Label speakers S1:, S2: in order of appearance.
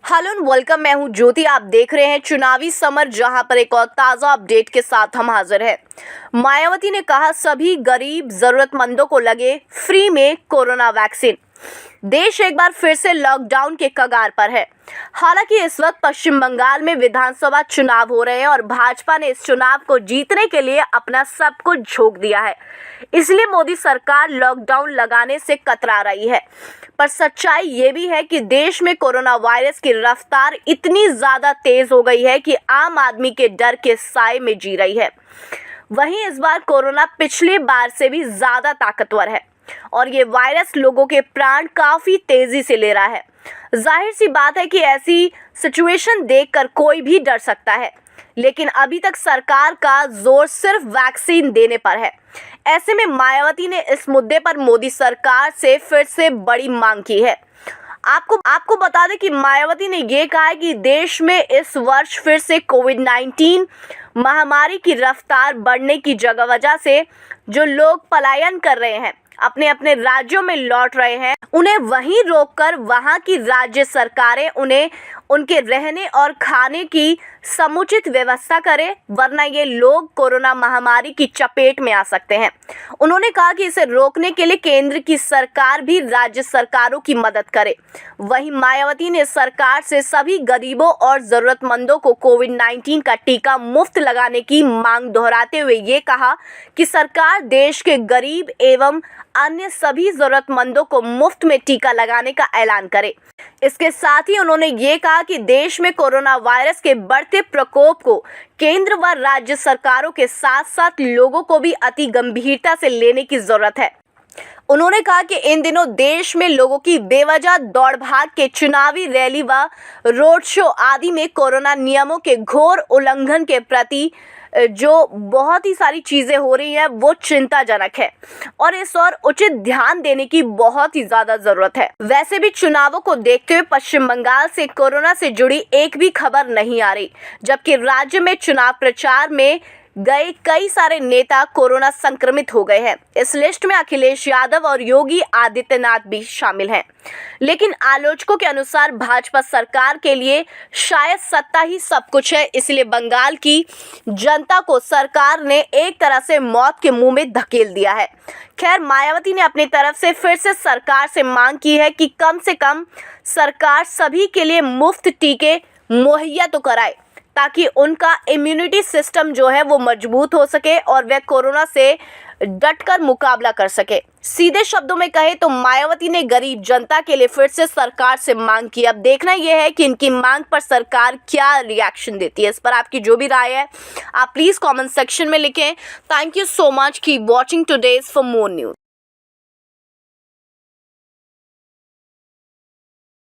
S1: Hello and welcome. मैं हूं ज्योति। आप देख रहे हैं चुनावी समर, जहां पर एक और ताज़ा अपडेट के साथ हम हाजिर हैं। मायावती ने कहा सभी गरीब जरूरतमंदों को लगे फ्री में कोरोना वैक्सीन। देश एक बार फिर से लॉकडाउन के कगार पर है। हालांकि इस वक्त पश्चिम बंगाल में विधानसभा चुनाव हो रहे हैं और भाजपा ने इस चुनाव को जीतने के लिए अपना सब कुछ झोंक दिया है। इसलिए मोदी सरकार लॉकडाउन लगाने से कतरा रही है। पर सच्चाई ये भी है कि देश में कोरोना वायरस की रफ्तार इतनी ज्यादा तेज हो गई है कि आम आदमी के डर के साए में जी रही है। वहीं इस बार कोरोना पिछली बार से भी ज्यादा ताकतवर है और ये वायरस लोगों के प्राण काफी तेजी से ले रहा है। जाहिर सी बात है कि ऐसी सिचुएशन देखकर कोई भी डर सकता है, लेकिन अभी तक सरकार का जोर सिर्फ वैक्सीन देने पर है। ऐसे में मायावती ने इस मुद्दे पर मोदी सरकार से फिर से बड़ी मांग की है। आपको बता दें कि मायावती ने ये कहा है कि देश में इस वर्ष फिर से कोविड-19 महामारी की रफ्तार बढ़ने की वजह से जो लोग पलायन कर रहे हैं, अपने अपने राज्यों में लौट रहे हैं, उन्हें वहीं रोककर वहां की राज्य सरकारें उन्हें उनके रहने और खाने की समुचित व्यवस्था करें, वरना ये लोग कोरोना महामारी की चपेट में आ सकते हैं। उन्होंने कहा कि इसे रोकने के लिए केंद्र की सरकार भी राज्य सरकारों की मदद करे। वहीं मायावती ने सरकार से सभी गरीबों और जरूरतमंदों को कोविड-19 का टीका मुफ्त लगाने की मांग दोहराते हुए ये कहा कि सरकार देश के गरीब एवं अन्य सभी जरूरतमंदों को मुफ्त में टीका लगाने का ऐलान करे। इसके साथ ही उन्होंने ये कहा कि देश में कोरोना वायरस के बढ़ते प्रकोप को केंद्र व राज्य सरकारों के साथ साथ लोगों को भी अति गंभीरता से लेने की जरूरत है। उन्होंने कहा कि इन दिनों देश में लोगों की बेवजह दौड़ भाग के चुनावी रैली व रोड शो आदि में कोरोना नियमों के घोर उल्लंघन के प्रति जो बहुत ही सारी चीज़ें हो रही हैं वो चिंताजनक है और इस और उचित ध्यान देने की बहुत ही ज़्यादा ज़रूरत है। वैसे भी चुनावों को देखते हुए पश्चिम बंगाल से कोरोना से जुड़ी एक भी खबर नहीं आ रही, जबकि राज्य में चुनाव प्रचार में गए कई सारे नेता कोरोना संक्रमित हो गए हैं। इस लिस्ट में अखिलेश यादव और योगी आदित्यनाथ भी शामिल हैं। लेकिन आलोचकों के अनुसार भाजपा सरकार के लिए शायद सत्ता ही सब कुछ है, इसलिए बंगाल की जनता को सरकार ने एक तरह से मौत के मुंह में धकेल दिया है। खैर, मायावती ने अपनी तरफ से फिर से सरकार से मांग की है कि कम से कम सरकार सभी के लिए मुफ्त टीके मुहैया तो कराए, ताकि उनका इम्यूनिटी सिस्टम जो है वो मजबूत हो सके और वह कोरोना से डटकर मुकाबला कर सके। सीधे शब्दों में कहे तो मायावती ने गरीब जनता के लिए फिर से सरकार से मांग की। अब देखना यह है कि इनकी मांग पर सरकार क्या रिएक्शन देती है। इस पर आपकी जो भी राय है आप प्लीज़ कमेंट सेक्शन में लिखें। Thank you so much. Keep watching today's for more news.